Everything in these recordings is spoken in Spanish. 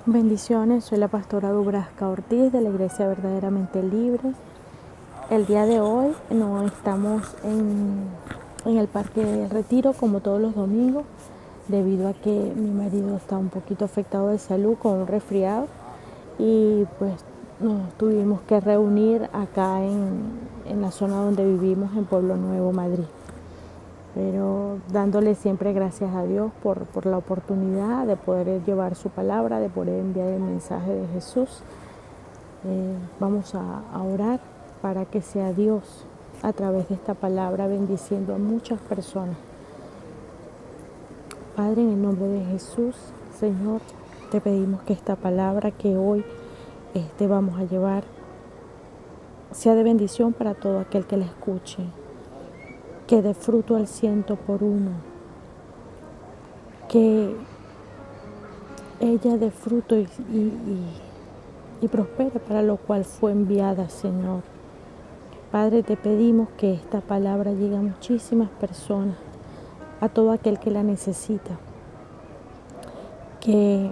Bendiciones, soy la pastora Dubrasca Ortiz de la Iglesia Verdaderamente Libre. El día de hoy no estamos en el Parque del Retiro como todos los domingos, debido a que mi marido está un poquito afectado de salud con un resfriado y pues nos tuvimos que reunir acá en la zona donde vivimos, en Pueblo Nuevo, Madrid. Pero dándole siempre gracias a Dios por la oportunidad de poder llevar su palabra, de poder enviar el mensaje de Jesús. Vamos a orar para que sea Dios a través de esta palabra bendiciendo a muchas personas. Padre, en el nombre de Jesús, Señor, te pedimos que esta palabra que hoy vamos a llevar sea de bendición para todo aquel que la escuche, que dé fruto al 100 por 1, que ella dé fruto y prospere para lo cual fue enviada, Señor. Padre, te pedimos que esta palabra llegue a muchísimas personas, a todo aquel que la necesita, que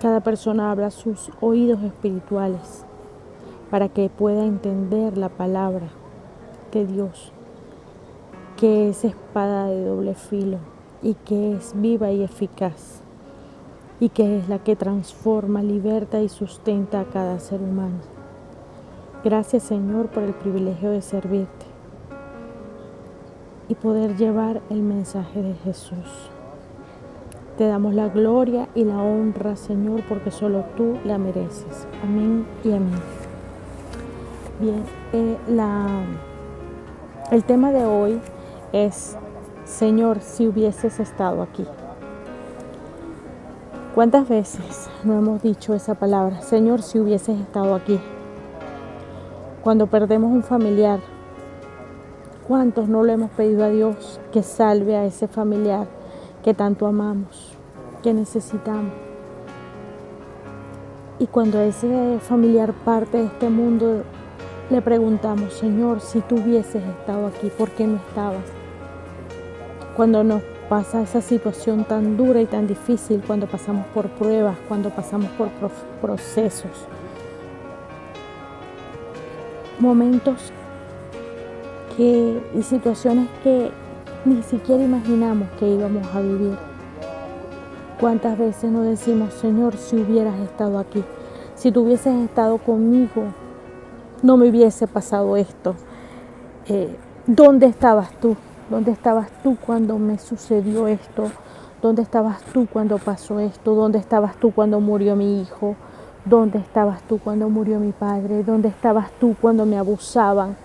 cada persona abra sus oídos espirituales para que pueda entender la palabra de Dios, que es espada de doble filo y que es viva y eficaz, y que es la que transforma, liberta y sustenta a cada ser humano. Gracias, Señor, por el privilegio de servirte y poder llevar el mensaje de Jesús. Te damos la gloria y la honra, Señor, porque solo tú la mereces. Amén y amén. Bien, el tema de hoy es: Señor, si hubieses estado aquí. ¿Cuántas veces no hemos dicho esa palabra? Señor, si hubieses estado aquí. Cuando perdemos un familiar, ¿cuántos no le hemos pedido a Dios que salve a ese familiar que tanto amamos, que necesitamos? Y cuando ese familiar parte de este mundo, le preguntamos: Señor, si tú hubieses estado aquí, ¿por qué no estabas? Cuando nos pasa esa situación tan dura y tan difícil, cuando pasamos por pruebas, cuando pasamos por procesos, momentos y situaciones que ni siquiera imaginamos que íbamos a vivir. ¿Cuántas veces nos decimos: Señor, si hubieras estado aquí, si tú hubieses estado conmigo, no me hubiese pasado esto? ¿Dónde estabas tú? ¿Dónde estabas tú cuando me sucedió esto? ¿Dónde estabas tú cuando pasó esto? ¿Dónde estabas tú cuando murió mi hijo? ¿Dónde estabas tú cuando murió mi padre? ¿Dónde estabas tú cuando me abusaban?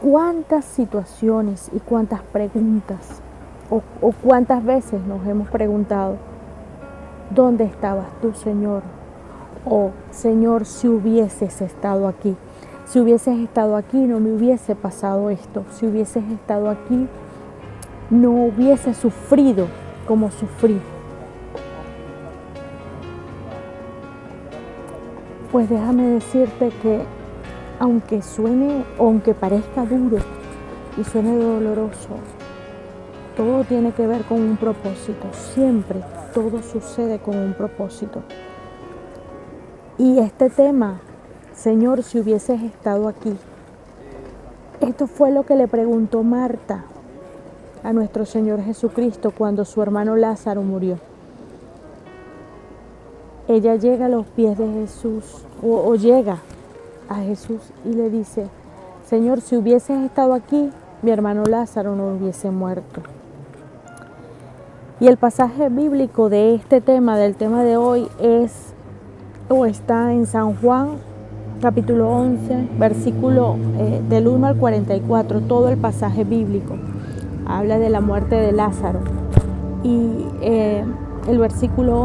¿Cuántas situaciones y cuántas preguntas o cuántas veces nos hemos preguntado: ¿dónde estabas tú, Señor? O Señor, si hubieses estado aquí. Si hubieses estado aquí, no me hubiese pasado esto. Si hubieses estado aquí, no hubiese sufrido como sufrí. Pues déjame decirte que aunque suene, aunque parezca duro y suene doloroso, todo tiene que ver con un propósito. Siempre todo sucede con un propósito. Y este tema, Señor, si hubieses estado aquí, esto fue lo que le preguntó Marta a nuestro Señor Jesucristo cuando su hermano Lázaro murió. Ella llega a los pies de Jesús o llega a Jesús y le dice: Señor, si hubieses estado aquí, mi hermano Lázaro no hubiese muerto. Y el pasaje bíblico de este tema, del tema de hoy, está en San Juan, capítulo 11, versículo del 1 al 44, todo el pasaje bíblico. Habla de la muerte de Lázaro. Y el versículo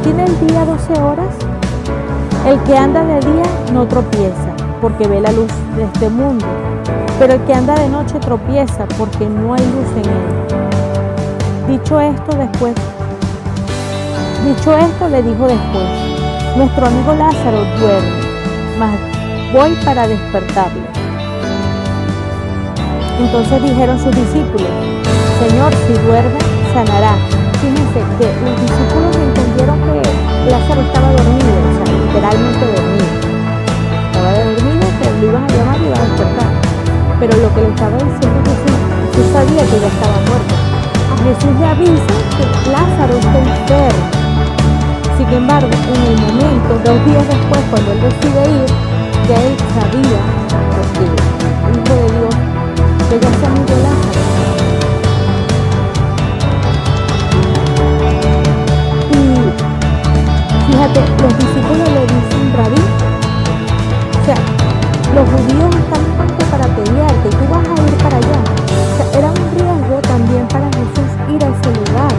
¿tiene el día 12 horas? El que anda de día no tropieza, porque ve la luz de este mundo, pero el que anda de noche tropieza, porque no hay luz en él. Dicho esto, le dijo después: nuestro amigo Lázaro duerme, mas voy para despertarlo. Entonces dijeron sus discípulos: Señor, si duerme, sanará. Fíjense que los discípulos entendieron que Lázaro estaba dormido, o sea, literalmente dormido. Estaba dormido, que lo iban a llamar y iba a despertar. Pero lo que le estaba diciendo Jesús sabía que ya estaba muerto. A Jesús le avisa que Lázaro está enfermo. Sin embargo, en el momento, 2 días después, cuando él decide ir, ya él sabía, porque el Hijo de Dios, que ya se amigo Lázaro. Y fíjate, los discípulos le dicen: Rabí, o sea, los judíos están puestos para pelearte y tú vas a ir para allá. O sea, era un riesgo también para Jesús ir a ese lugar,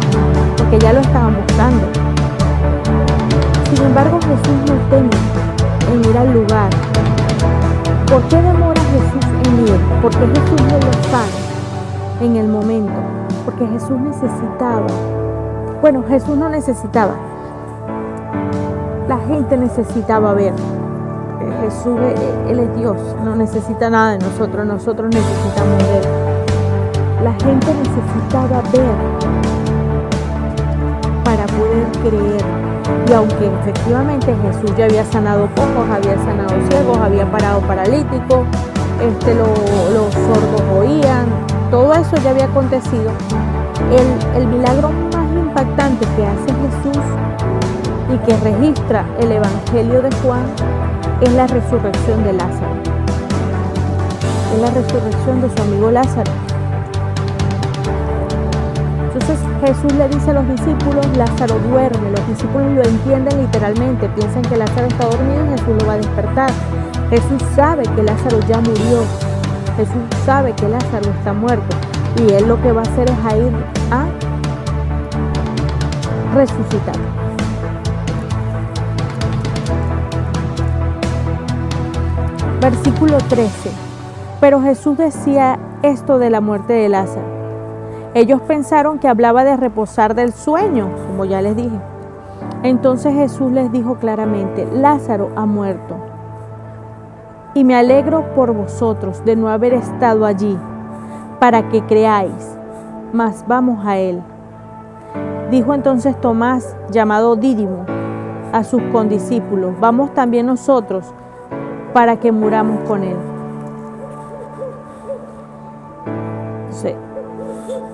porque ya lo estaban buscando. Sin embargo, Jesús no teme en ir al lugar. ¿Por qué demora Jesús en ir? Porque Jesús no lo sana en el momento. Porque Jesús necesitaba. Bueno, Jesús no necesitaba. La gente necesitaba ver. Jesús, Él es Dios, no necesita nada de nosotros necesitamos ver. La gente necesitaba ver para poder creer. Y aunque efectivamente Jesús ya había sanado cojos, había sanado ciegos, había parado paralíticos, los sordos oían, todo eso ya había acontecido, el milagro más impactante que hace Jesús y que registra el Evangelio de Juan es la resurrección de Lázaro. Es la resurrección de su amigo Lázaro. Entonces Jesús le dice a los discípulos: Lázaro duerme. Los discípulos lo entienden literalmente, piensan que Lázaro está dormido y Jesús lo va a despertar. Jesús sabe que Lázaro ya murió. Jesús sabe que Lázaro está muerto. Y él lo que va a hacer es ir a resucitar. Versículo 13. Pero Jesús decía esto de la muerte de Lázaro. Ellos pensaron que hablaba de reposar del sueño, como ya les dije. Entonces Jesús les dijo claramente: Lázaro ha muerto. Y me alegro por vosotros de no haber estado allí, para que creáis, mas vamos a él. Dijo entonces Tomás, llamado Dídimo, a sus condiscípulos: vamos también nosotros, para que muramos con él. Entonces,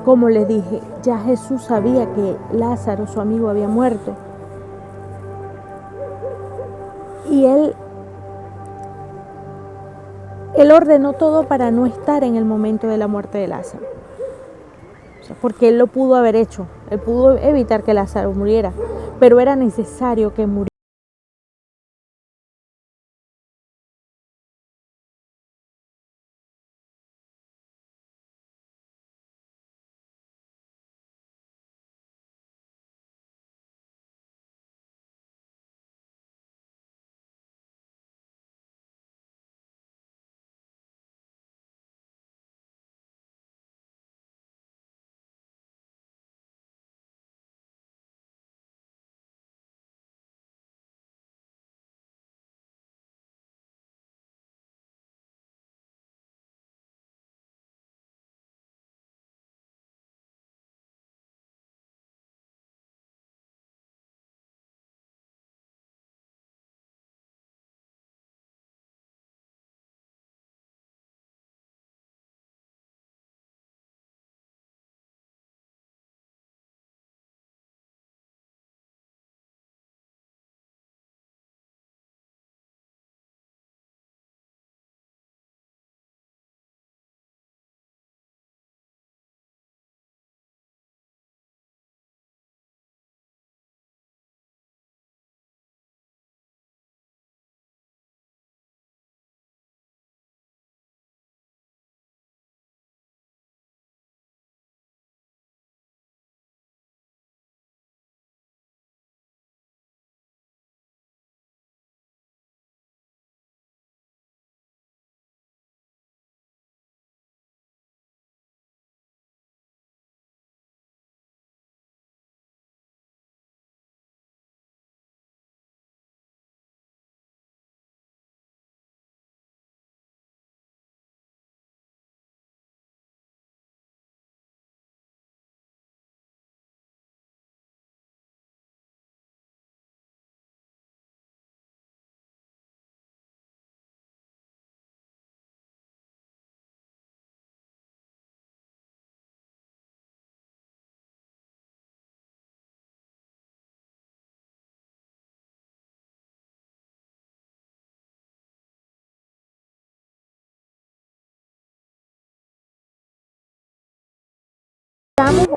como les dije, ya Jesús sabía que Lázaro, su amigo, había muerto. Y él ordenó todo para no estar en el momento de la muerte de Lázaro. O sea, porque él lo pudo haber hecho, él pudo evitar que Lázaro muriera, pero era necesario que muriera.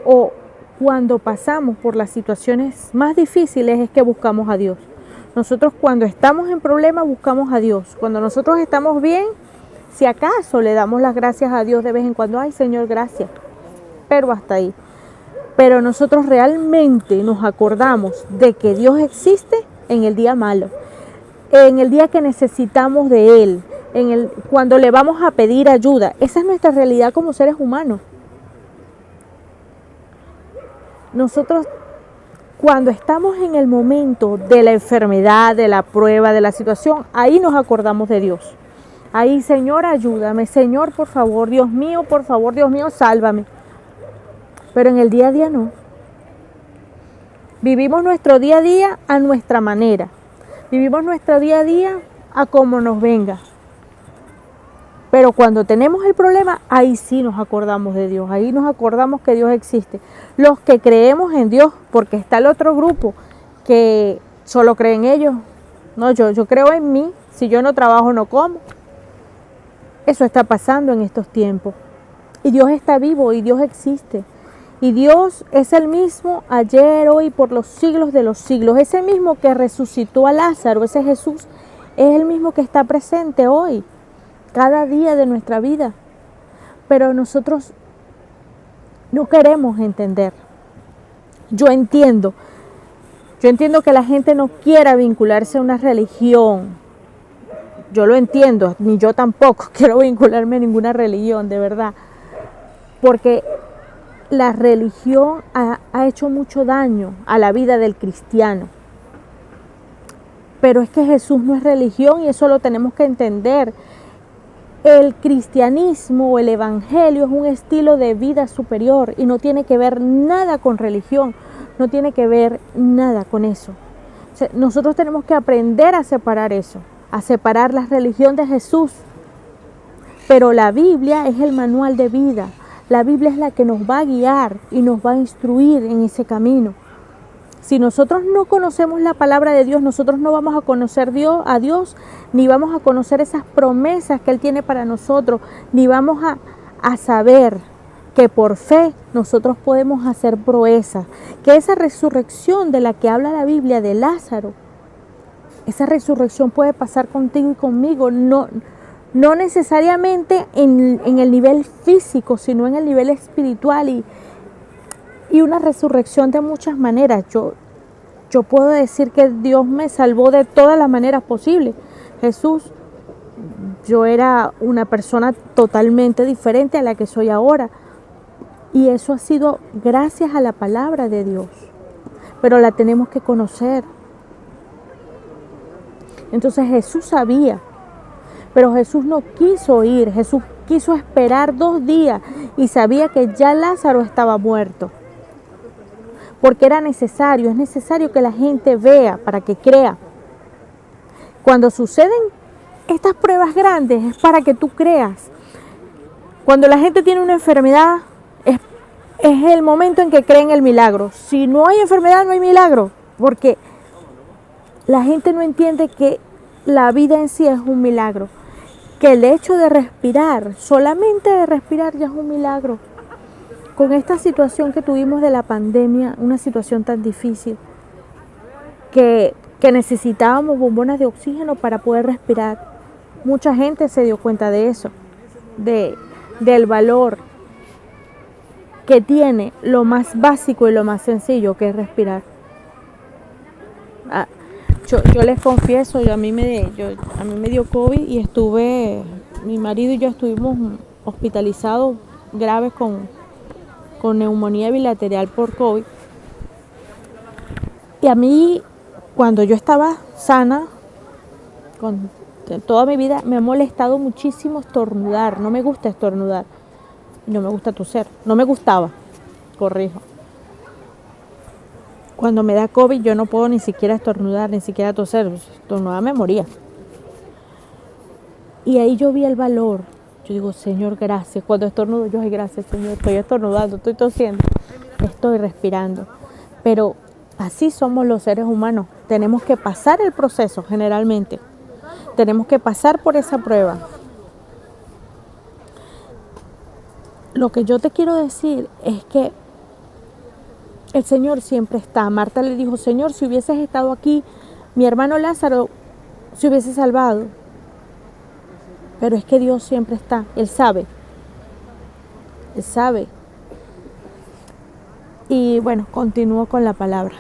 O cuando pasamos por las situaciones más difíciles es que buscamos a Dios. Nosotros cuando estamos en problemas buscamos a Dios. Cuando nosotros estamos bien, si acaso le damos las gracias a Dios de vez en cuando, ay Señor, gracias, pero hasta ahí. Pero nosotros realmente nos acordamos de que Dios existe en el día malo, en el día que necesitamos de Él, cuando le vamos a pedir ayuda. Esa es nuestra realidad como seres humanos. Nosotros cuando estamos en el momento de la enfermedad, de la prueba, de la situación, ahí nos acordamos de Dios. Ahí, Señor, ayúdame, Señor, por favor, Dios mío, sálvame. Pero en el día a día no. Vivimos nuestro día a día a nuestra manera. Vivimos nuestro día a día a como nos venga. Pero cuando tenemos el problema, ahí sí nos acordamos de Dios. Ahí nos acordamos que Dios existe. Los que creemos en Dios, porque está el otro grupo que solo cree en ellos. No, yo creo en mí. Si yo no trabajo, no como. Eso está pasando en estos tiempos. Y Dios está vivo y Dios existe. Y Dios es el mismo ayer, hoy, por los siglos de los siglos. Ese mismo que resucitó a Lázaro, ese Jesús, es el mismo que está presente hoy, cada día de nuestra vida. Pero nosotros no queremos entender. Yo entiendo que la gente no quiera vincularse a una religión. Yo lo entiendo, ni yo tampoco quiero vincularme a ninguna religión, de verdad. Porque la religión ha hecho mucho daño a la vida del cristiano. Pero es que Jesús no es religión y eso lo tenemos que entender. El cristianismo o el evangelio es un estilo de vida superior y no tiene que ver nada con religión, no tiene que ver nada con eso. O sea, nosotros tenemos que aprender a separar eso, a separar la religión de Jesús. Pero la Biblia es el manual de vida. La Biblia es la que nos va a guiar y nos va a instruir en ese camino. Si nosotros no conocemos la palabra de Dios, nosotros no vamos a conocer a Dios, ni vamos a conocer esas promesas que Él tiene para nosotros, ni vamos a saber que por fe nosotros podemos hacer proezas. Que esa resurrección de la que habla la Biblia de Lázaro, esa resurrección puede pasar contigo y conmigo, no necesariamente en el nivel físico, sino en el nivel espiritual y una resurrección de muchas maneras. Yo puedo decir que Dios me salvó de todas las maneras posibles. Jesús, yo era una persona totalmente diferente a la que soy ahora. Y eso ha sido gracias a la palabra de Dios. Pero la tenemos que conocer. Entonces Jesús sabía. Pero Jesús no quiso ir, Jesús quiso esperar 2 días y sabía que ya Lázaro estaba muerto. Porque es necesario que la gente vea para que crea. Cuando suceden estas pruebas grandes es para que tú creas. Cuando la gente tiene una enfermedad es el momento en que creen el milagro. Si no hay enfermedad no hay milagro, porque la gente no entiende que la vida en sí es un milagro. Que el hecho de respirar, solamente de respirar ya es un milagro. Con esta situación que tuvimos de la pandemia, una situación tan difícil, que necesitábamos bombonas de oxígeno para poder respirar, mucha gente se dio cuenta de eso, del valor que tiene lo más básico y lo más sencillo, que es respirar. Yo les confieso, a mí me dio COVID y mi marido y yo estuvimos hospitalizados graves con neumonía bilateral por COVID. Y a mí, cuando yo estaba sana, toda mi vida me ha molestado muchísimo estornudar. No me gusta estornudar, no me gusta toser, no me gustaba, corrijo. Cuando me da COVID yo no puedo ni siquiera estornudar, ni siquiera toser, estornudar me moría. Y ahí yo vi el valor. Yo digo, Señor, gracias. Cuando estornudo, yo, ay, gracias, Señor, estoy estornudando, estoy tosiendo, estoy respirando. Pero así somos los seres humanos. Tenemos que pasar el proceso, generalmente. Tenemos que pasar por esa prueba. Lo que yo te quiero decir es que El Señor siempre está. Marta le dijo, Señor, si hubieses estado aquí, mi hermano Lázaro se hubiese salvado. Pero es que Dios siempre está. Él sabe. Él sabe. Y bueno, continúo con la palabra.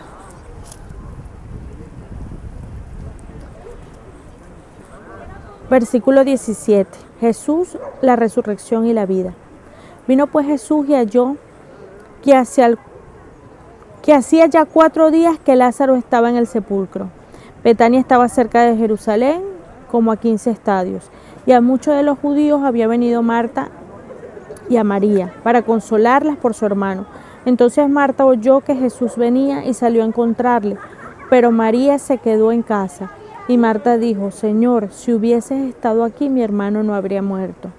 Versículo 17. Jesús, la resurrección y la vida. Vino pues Jesús y halló que hacía ya 4 días que Lázaro estaba en el sepulcro. Betania estaba cerca de Jerusalén, como a 15 estadios, y a muchos de los judíos había venido Marta y a María para consolarlas por su hermano. Entonces Marta oyó que Jesús venía y salió a encontrarle, pero María se quedó en casa. Y Marta dijo, Señor, si hubieses estado aquí, mi hermano no habría muerto.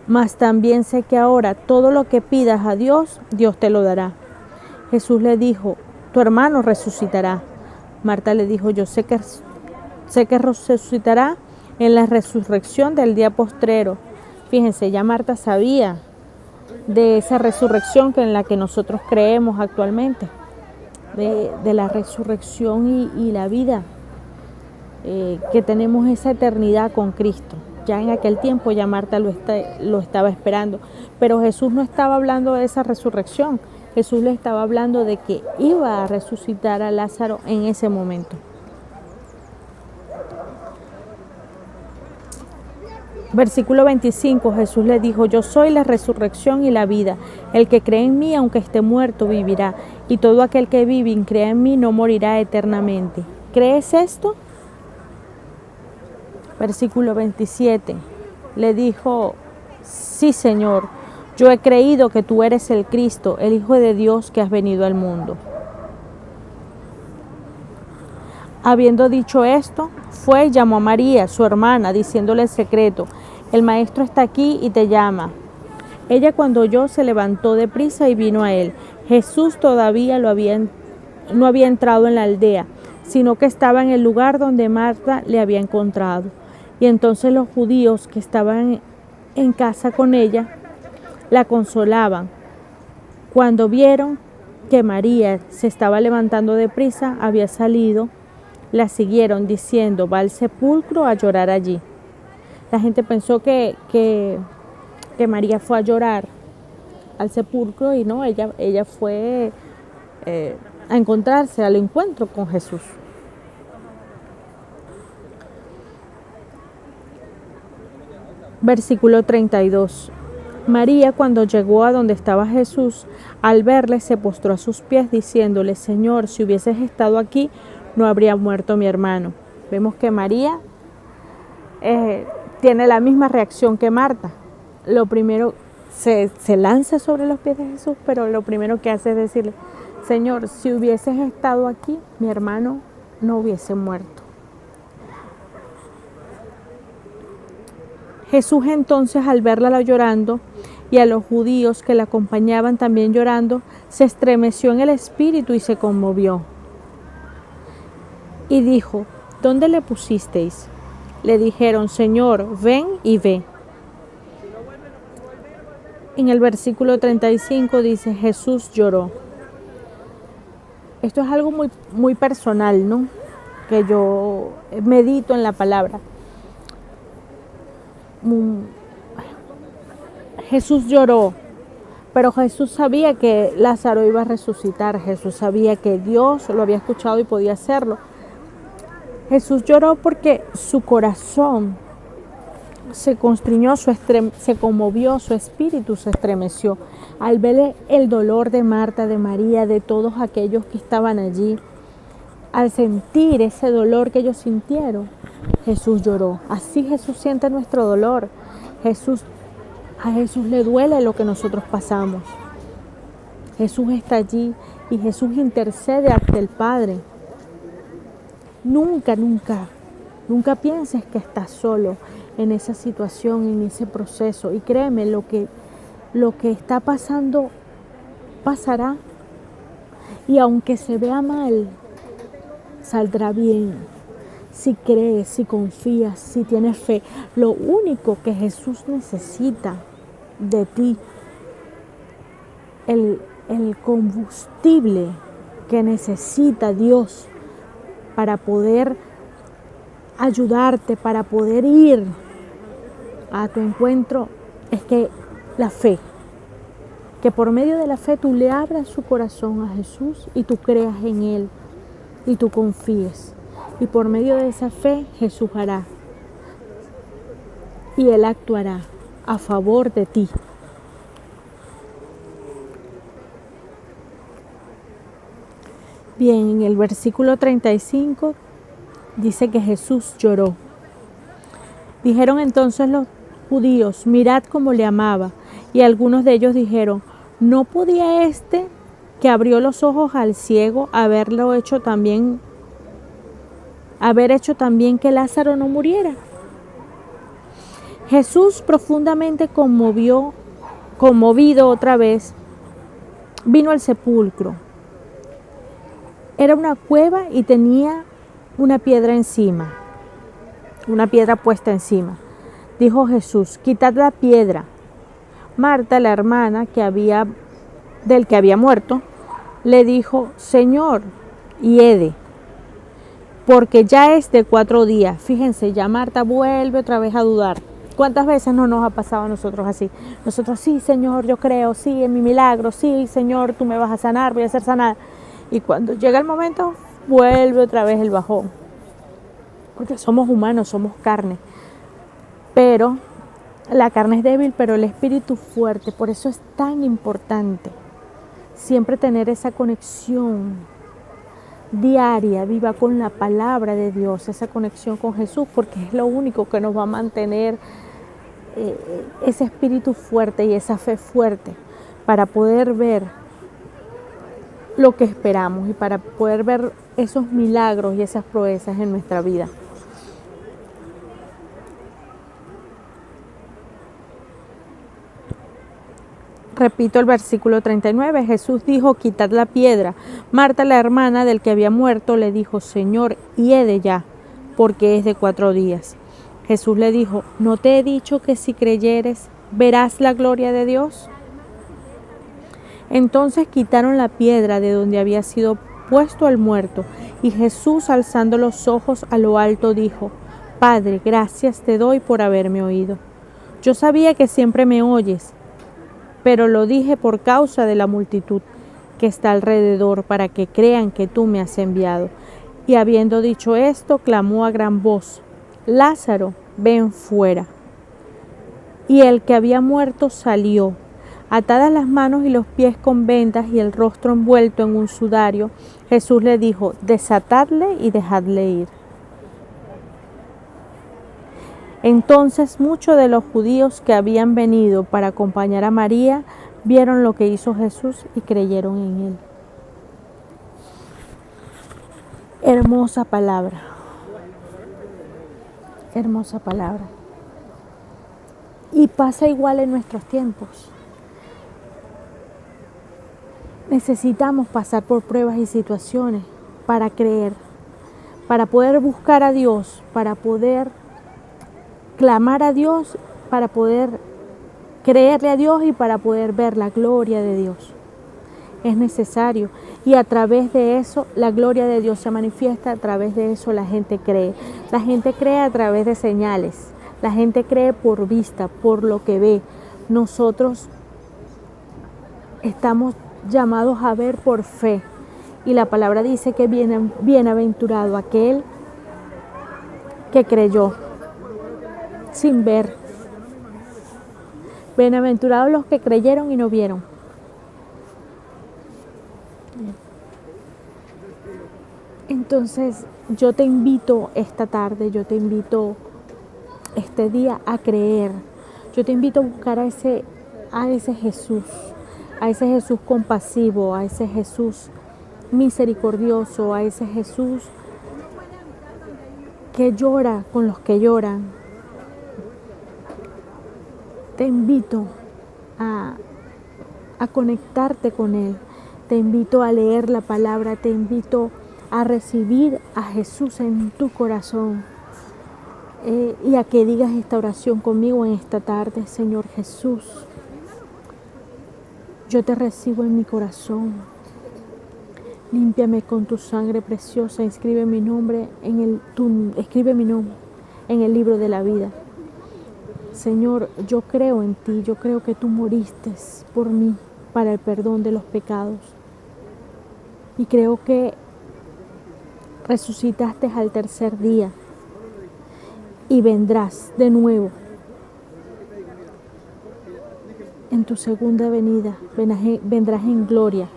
Mas también sé que ahora todo lo que pidas a Dios, Dios te lo dará. Jesús le dijo, tu hermano resucitará. Marta le dijo, yo sé que resucitará en la resurrección del día postrero. Fíjense, ya Marta sabía de esa resurrección en la que nosotros creemos actualmente, de la resurrección y la vida, que tenemos esa eternidad con Cristo. Ya en aquel tiempo ya Marta lo estaba esperando, pero Jesús no estaba hablando de esa resurrección. Jesús le estaba hablando de que iba a resucitar a Lázaro en ese momento. Versículo 25, Jesús le dijo, yo soy la resurrección y la vida. El que cree en mí, aunque esté muerto, vivirá. Y todo aquel que vive y cree en mí no morirá eternamente. ¿Crees esto? Versículo 27, le dijo, sí, Señor, yo he creído que tú eres el Cristo, el Hijo de Dios que has venido al mundo. Habiendo dicho esto, fue y llamó a María, su hermana, diciéndole el secreto, el maestro está aquí y te llama. Ella cuando oyó se levantó deprisa y vino a él. Jesús todavía no había entrado en la aldea, sino que estaba en el lugar donde Marta le había encontrado. Y entonces los judíos que estaban en casa con ella la consolaban. Cuando vieron que María se estaba levantando deprisa, había salido, la siguieron diciendo, va al sepulcro a llorar allí. La gente pensó que María fue a llorar al sepulcro y no, ella fue a encontrarse, al encuentro con Jesús. Versículo 32. María, cuando llegó a donde estaba Jesús, al verle se postró a sus pies diciéndole, Señor, si hubieses estado aquí, no habría muerto mi hermano. Vemos que María tiene la misma reacción que Marta. Lo primero, se lanza sobre los pies de Jesús, pero lo primero que hace es decirle, Señor, si hubieses estado aquí, mi hermano no hubiese muerto. Jesús entonces, al verla llorando y a los judíos que la acompañaban también llorando, se estremeció en el espíritu y se conmovió. Y dijo, ¿dónde le pusisteis? Le dijeron, Señor, ven y ve. En el versículo 35 dice, Jesús lloró. Esto es algo muy, muy personal, ¿no? Que yo medito en la palabra. Jesús lloró, pero Jesús sabía que Lázaro iba a resucitar. Jesús sabía que Dios lo había escuchado y podía hacerlo. Jesús lloró porque su corazón se constriñó, se conmovió, su espíritu se estremeció al ver el dolor de Marta, de María, de todos aquellos que estaban allí. Al sentir ese dolor que ellos sintieron, Jesús lloró. Así Jesús siente nuestro dolor. A Jesús le duele lo que nosotros pasamos. Jesús está allí y Jesús intercede ante el Padre. Nunca pienses que estás solo en esa situación, en ese proceso. Y créeme, lo que está pasando, pasará. Y aunque se vea mal, saldrá bien. Si crees, si confías, si tienes fe. Lo único que Jesús necesita de ti, el combustible que necesita Dios para poder ayudarte, para poder ir a tu encuentro, es que la fe, que por medio de la fe tú le abras su corazón a Jesús y tú creas en Él y tú confíes. Y por medio de esa fe Jesús hará y Él actuará a favor de ti. Bien, en el versículo 35 dice que Jesús lloró. Dijeron entonces los judíos: mirad cómo le amaba. Y algunos de ellos dijeron: ¿no podía este que abrió los ojos al ciego haber hecho también que Lázaro no muriera? Jesús, profundamente conmovido otra vez, vino al sepulcro. Era una cueva y tenía una piedra encima, una piedra puesta encima. Dijo Jesús: quitad la piedra. Marta, la hermana del que había muerto, le dijo: Señor, hiede, porque ya es de 4 días. Fíjense, ya Marta vuelve otra vez a dudar. ¿Cuántas veces no nos ha pasado a nosotros así? Nosotros: sí, Señor, yo creo, sí, en mi milagro, sí, Señor, tú me vas a sanar, voy a ser sanada. Y cuando llega el momento, vuelve otra vez el bajón. Porque somos humanos, somos carne. Pero la carne es débil, pero el espíritu fuerte. Por eso es tan importante siempre tener esa conexión diaria, viva con la palabra de Dios, esa conexión con Jesús, porque es lo único que nos va a mantener ese espíritu fuerte y esa fe fuerte para poder ver lo que esperamos y para poder ver esos milagros y esas proezas en nuestra vida. Repito el versículo 39, Jesús dijo: quitad la piedra. Marta, la hermana del que había muerto, le dijo: Señor, hiede ya, porque es de 4 días. Jesús le dijo: ¿no te he dicho que si creyeres verás la gloria de Dios? Entonces quitaron la piedra de donde había sido puesto el muerto, y Jesús, alzando los ojos a lo alto, dijo: Padre, gracias te doy por haberme oído. Yo sabía que siempre me oyes, pero lo dije por causa de la multitud que está alrededor, para que crean que tú me has enviado. Y habiendo dicho esto, clamó a gran voz: Lázaro, ven fuera. Y el que había muerto salió, atadas las manos y los pies con vendas y el rostro envuelto en un sudario. Jesús le dijo: desatadle y dejadle ir. Entonces muchos de los judíos que habían venido para acompañar a María vieron lo que hizo Jesús y creyeron en él. Hermosa palabra. Hermosa palabra. Y pasa igual en nuestros tiempos. Necesitamos pasar por pruebas y situaciones para creer, para poder buscar a Dios, para poder clamar a Dios, para poder creerle a Dios y para poder ver la gloria de Dios. Es necesario, y a través de eso la gloria de Dios se manifiesta, a través de eso la gente cree. La gente cree a través de señales, la gente cree por vista, por lo que ve. Nosotros estamos llamados a ver por fe, y la palabra dice que bienaventurado aquel que creyó sin ver. Bienaventurados los que creyeron y no vieron. Entonces yo te invito esta tarde, yo te invito este día a creer. Yo te invito a buscar a ese Jesús, a ese Jesús compasivo, a ese Jesús misericordioso, a ese Jesús que llora con los que lloran. Te invito a conectarte con Él, te invito a leer la palabra, te invito a recibir a Jesús en tu corazón y a que digas esta oración conmigo en esta tarde. Señor Jesús, Yo te recibo en mi corazón. Límpiame con tu sangre preciosa. Escribe mi nombre en el libro de la vida. Señor, yo creo en ti. Yo creo que tú moriste por mí para el perdón de los pecados. Y creo que resucitaste al tercer día y vendrás de nuevo en tu segunda venida. Vendrás en gloria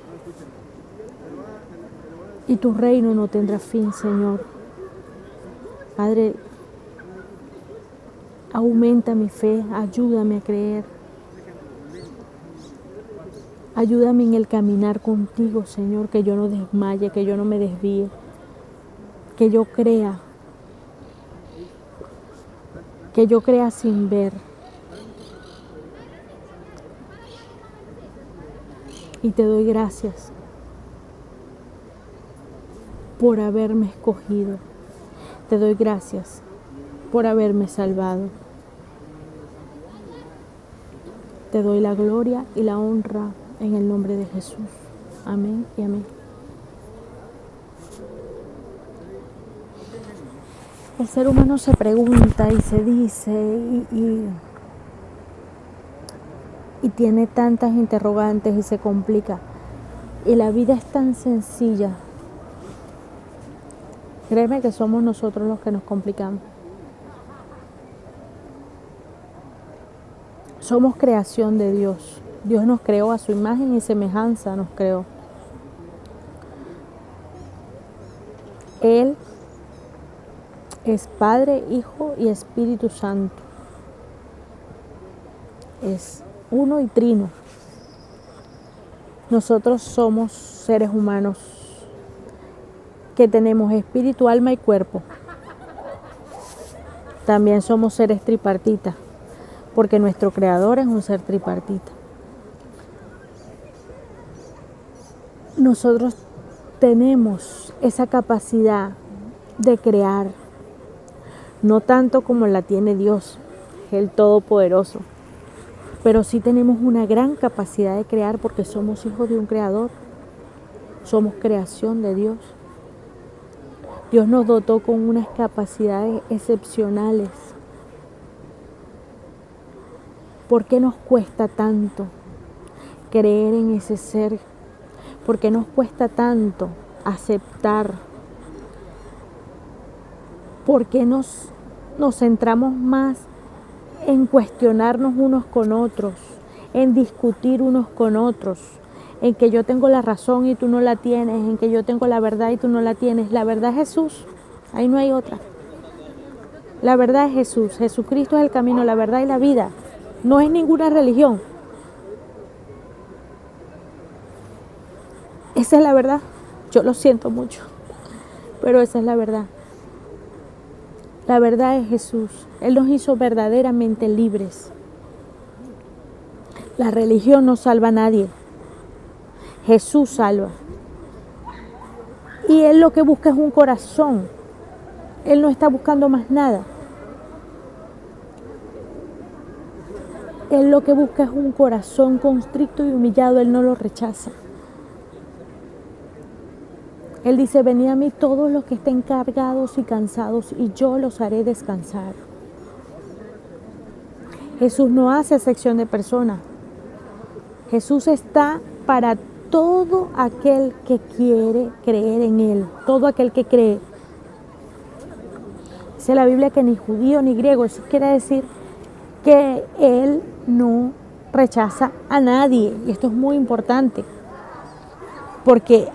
y tu reino no tendrá fin, Señor. Padre, aumenta mi fe, ayúdame a creer. Ayúdame en el caminar contigo, Señor, que yo no desmaye, que yo no me desvíe, que yo crea sin ver. Y te doy gracias por haberme escogido. Te doy gracias por haberme salvado. Te doy la gloria y la honra en el nombre de Jesús. Amén y amén. El ser humano se pregunta y se dice y tiene tantas interrogantes y se complica. Y la vida es tan sencilla. Créeme que somos nosotros los que nos complicamos. Somos creación de Dios. Dios nos creó a su imagen y semejanza, nos creó. Él es Padre, Hijo y Espíritu Santo. Es uno y trino. Nosotros somos seres humanos que tenemos espíritu, alma y cuerpo. También somos seres tripartitas, porque nuestro creador es un ser tripartita. Nosotros tenemos esa capacidad de crear, no tanto como la tiene Dios, el Todopoderoso, pero sí tenemos una gran capacidad de crear porque somos hijos de un creador, somos creación de Dios. Dios nos dotó con unas capacidades excepcionales. ¿Por qué nos cuesta tanto creer en ese ser? ¿Por qué nos cuesta tanto aceptar? ¿Por qué nos centramos más en cuestionarnos unos con otros, en discutir unos con otros, en que yo tengo la razón y tú no la tienes, en que yo tengo la verdad y tú no la tienes? La verdad es Jesús, ahí no hay otra. La verdad es Jesús, Jesucristo es el camino, la verdad y la vida, no es ninguna religión. Esa es la verdad, yo lo siento mucho, pero esa es la verdad. La verdad es Jesús, Él nos hizo verdaderamente libres. La religión no salva a nadie, Jesús salva. Y Él lo que busca es un corazón, Él no está buscando más nada. Él lo que busca es un corazón constricto y humillado, Él no lo rechaza. Él dice: venid a mí todos los que estén cargados y cansados y yo los haré descansar. Jesús no hace excepción de personas. Jesús está para todo aquel que quiere creer en Él, todo aquel que cree. Dice la Biblia que ni judío ni griego, eso quiere decir que Él no rechaza a nadie. Y esto es muy importante, porque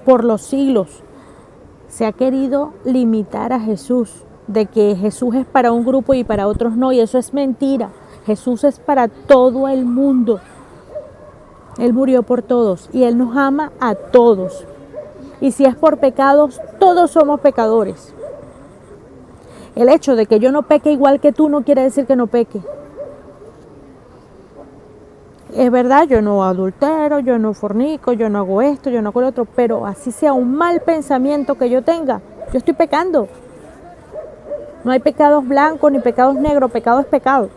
por los siglos se ha querido limitar a Jesús, de que Jesús es para un grupo y para otros no, y eso es mentira. Jesús es para todo el mundo. Él murió por todos y Él nos ama a todos. Y si es por pecados, todos somos pecadores. El hecho de que yo no peque igual que tú no quiere decir que no peque. Es verdad, yo no adultero, yo no fornico, yo no hago esto, yo no hago lo otro, pero así sea un mal pensamiento que yo tenga, yo estoy pecando. No hay pecados blancos ni pecados negros, pecado es pecado.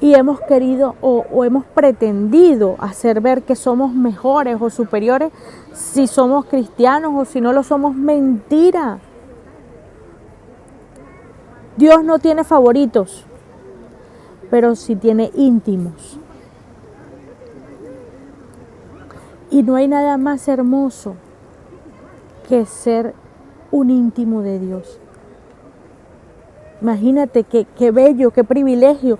y hemos querido o hemos pretendido hacer ver que somos mejores o superiores si somos cristianos o si no lo somos. Mentira. Dios no tiene favoritos, pero sí tiene íntimos. Y no hay nada más hermoso que ser un íntimo de Dios. Imagínate qué bello, qué privilegio.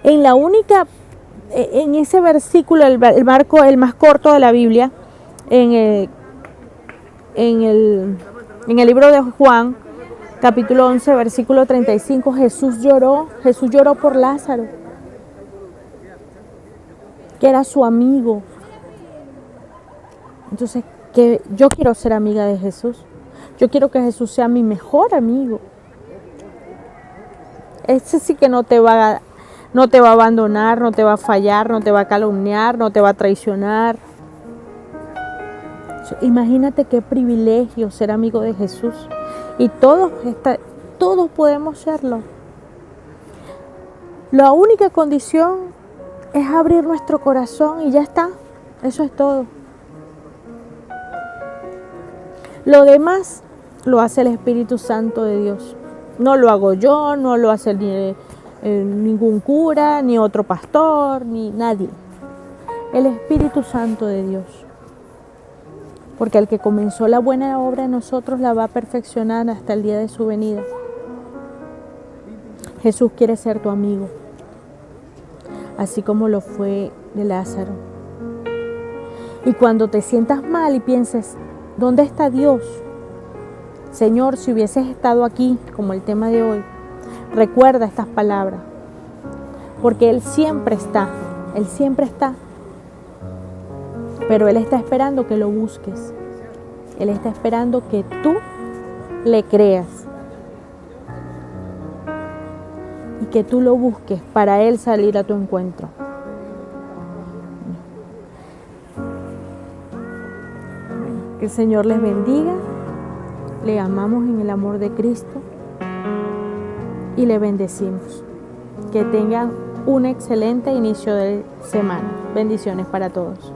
En ese versículo, el más corto de la Biblia, en el libro de Juan, capítulo 11, versículo 35, Jesús lloró por Lázaro, que era su amigo. Entonces, que yo quiero ser amiga de Jesús. Yo quiero que Jesús sea mi mejor amigo. Ese sí que no te va a abandonar, no te va a fallar, no te va a calumniar, no te va a traicionar. Imagínate qué privilegio ser amigo de Jesús. Y todos podemos serlo. La única condición es abrir nuestro corazón y ya está. Eso es todo. Lo demás lo hace el Espíritu Santo de Dios. No lo hago yo, no lo hace ningún cura, ni otro pastor, ni nadie. El Espíritu Santo de Dios. Porque el que comenzó la buena obra en nosotros la va a perfeccionar hasta el día de su venida. Jesús quiere ser tu amigo, así como lo fue de Lázaro. Y cuando te sientas mal y pienses, ¿dónde está Dios? Señor, si hubieses estado aquí, como el tema de hoy, recuerda estas palabras, porque Él siempre está, pero Él está esperando que lo busques, Él está esperando que tú le creas y que tú lo busques para Él salir a tu encuentro. Que el Señor les bendiga. Le amamos en el amor de Cristo y le bendecimos. Que tengan un excelente inicio de semana. Bendiciones para todos.